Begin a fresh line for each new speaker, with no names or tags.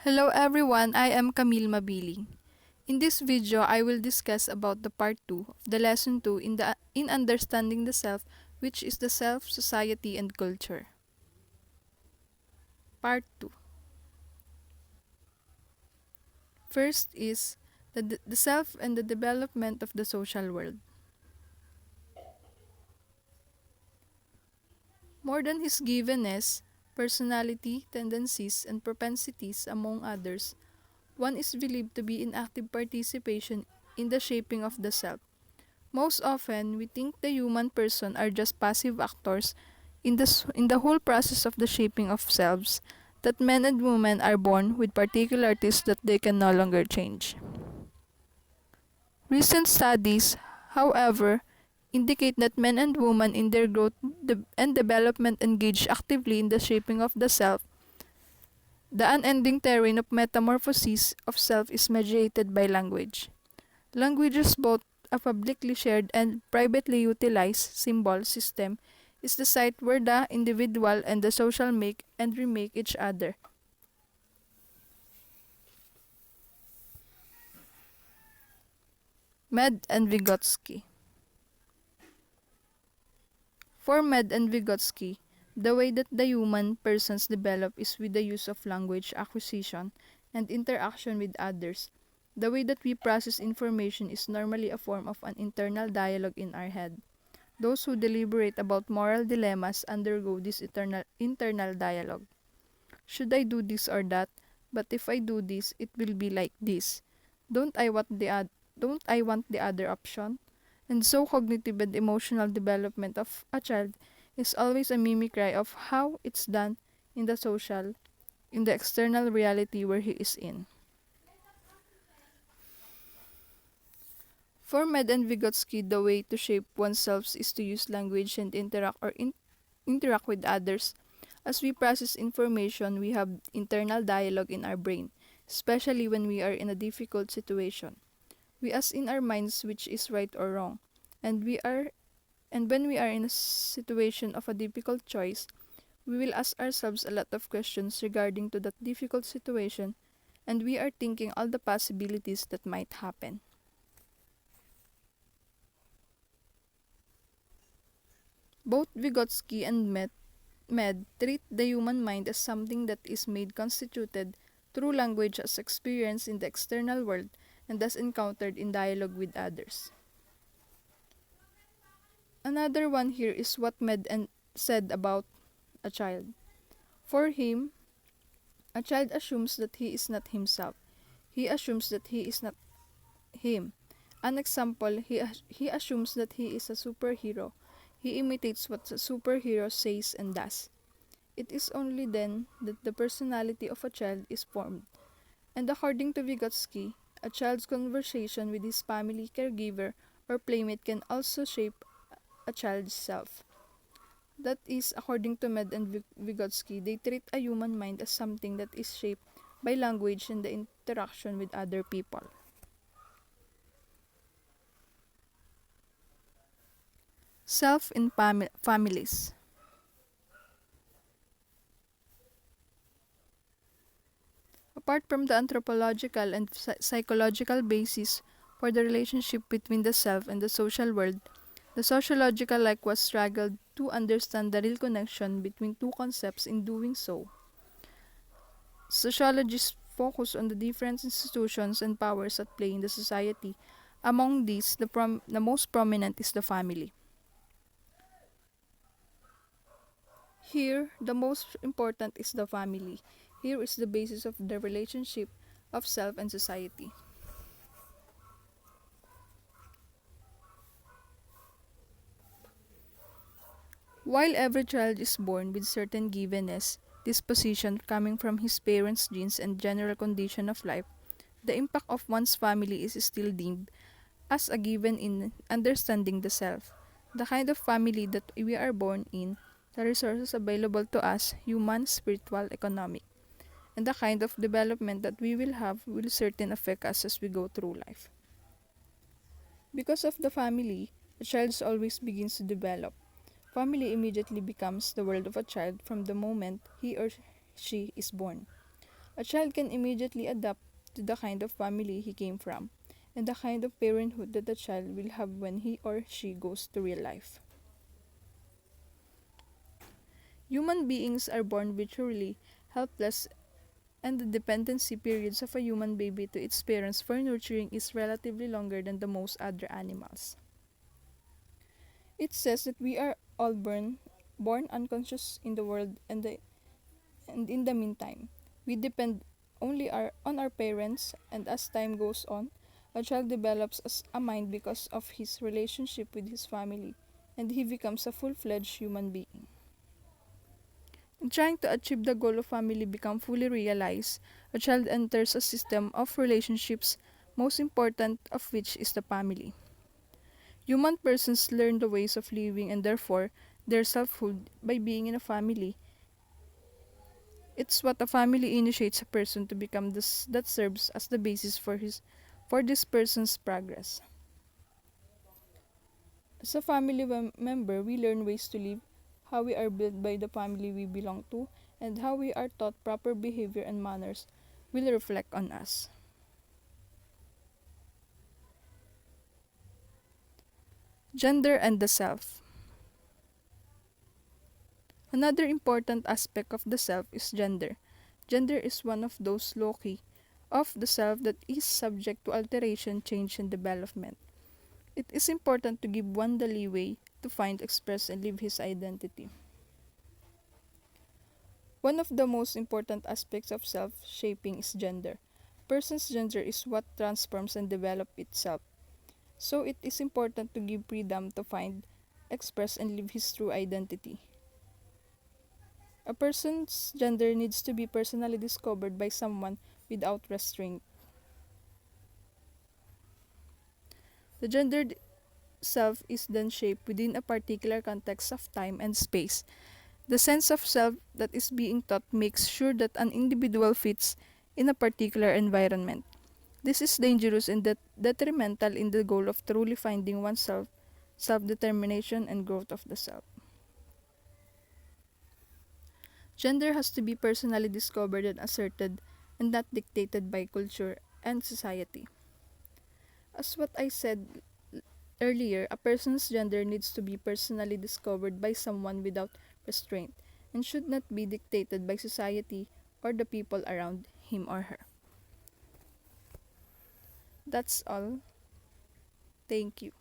Hello everyone, I am Camille Mabiling. In this video, I will discuss about the part 2 of the lesson 2 in understanding the self, which is the self, society and culture. Part 2. First is the self and the development of the social world. More than his givenness, personality, tendencies, and propensities among others, one is believed to be in active participation in the shaping of the self. Most often, we think the human person are just passive actors in the whole process of the shaping of selves, that men and women are born with particularities that they can no longer change. Recent studies, however, indicate that men and women in their growth and development engage actively in the shaping of the self. The unending terrain of metamorphosis of self is mediated by language. Language is both a publicly shared and privately utilized symbol system is the site where the individual and the social make and remake each other. Med and Vygotsky. For Med and Vygotsky, the way that the human persons develop is with the use of language acquisition and interaction with others. The way that we process information is normally a form of an internal dialogue in our head. Those who deliberate about moral dilemmas undergo this internal dialogue. Should I do this or that? But if I do this, it will be like this. Don't I want don't I want the other option? And so cognitive and emotional development of a child is always a mimicry of how it's done in the social, in the external reality where he is in. For Med and Vygotsky, the way to shape oneself is to use language and interact with others. As we process information, we have internal dialogue in our brain, especially when we are in a difficult situation. We ask in our minds which is right or wrong, and when we are in a situation of a difficult choice, we will ask ourselves a lot of questions regarding to that difficult situation, and we are thinking all the possibilities that might happen. Both Vygotsky and Med treat the human mind as something that is made constituted through language as experience in the external world and thus encountered in dialogue with others. Another one here is what said about a child. For him, a child assumes that he is not himself. He assumes that he is not him. An example, he assumes that he is a superhero. He imitates what the superhero says and does. It is only then that the personality of a child is formed. And according to Vygotsky, a child's conversation with his family, caregiver, or playmate can also shape a child's self. That is, according to Med and Vygotsky, they treat a human mind as something that is shaped by language and the interaction with other people. Self in families. Apart from the anthropological and psychological basis for the relationship between the self and the social world, the sociological likewise struggled to understand the real connection between two concepts. In doing so, sociologists focus on the different institutions and powers at play in the society. Among these, the most prominent is the family. Here, the most important is the family. Here is the basis of the relationship of self and society. While every child is born with certain givenness, disposition coming from his parents' genes and general condition of life, the impact of one's family is still deemed as a given in understanding the self. The kind of family that we are born in, the resources available to us, human, spiritual, economic, and the kind of development that we will have will certainly affect us as we go through life. Because of the family, a child always begins to develop. Family immediately becomes the world of a child from the moment he or she is born. A child can immediately adapt to the kind of family he came from and the kind of parenthood that the child will have when he or she goes to real life. Human beings are born virtually helpless, and the dependency periods of a human baby to its parents for nurturing is relatively longer than the most other animals. It says that we are all born unconscious in the world, and in the meantime, we depend only on our parents, and as time goes on, a child develops as a mind because of his relationship with his family, and he becomes a full-fledged human being. In trying to achieve the goal of family become fully realized, a child enters a system of relationships, most important of which is the family. Human persons learn the ways of living and therefore their selfhood by being in a family. It's what a family initiates a person to become this that serves as the basis for this person's progress. As a family member, we learn ways to live, how we are built by the family we belong to, and how we are taught proper behavior and manners will reflect on us. Gender and the self. Another important aspect of the self is gender. Gender is one of those loci of the self that is subject to alteration, change, and development. It is important to give one the leeway to find, express, and live his identity. One of the most important aspects of self-shaping is gender. Person's gender is what transforms and develops itself. So it is important to give freedom to find, express, and live his true identity. A person's gender needs to be personally discovered by someone without restraint. The gendered self is then shaped within a particular context of time and space. The sense of self that is being taught makes sure that an individual fits in a particular environment. This is dangerous and detrimental in the goal of truly finding oneself, self-determination, and growth of the self. Gender has to be personally discovered and asserted and not dictated by culture and society. As what I said earlier, a person's gender needs to be personally discovered by someone without restraint and should not be dictated by society or the people around him or her. That's all. Thank you.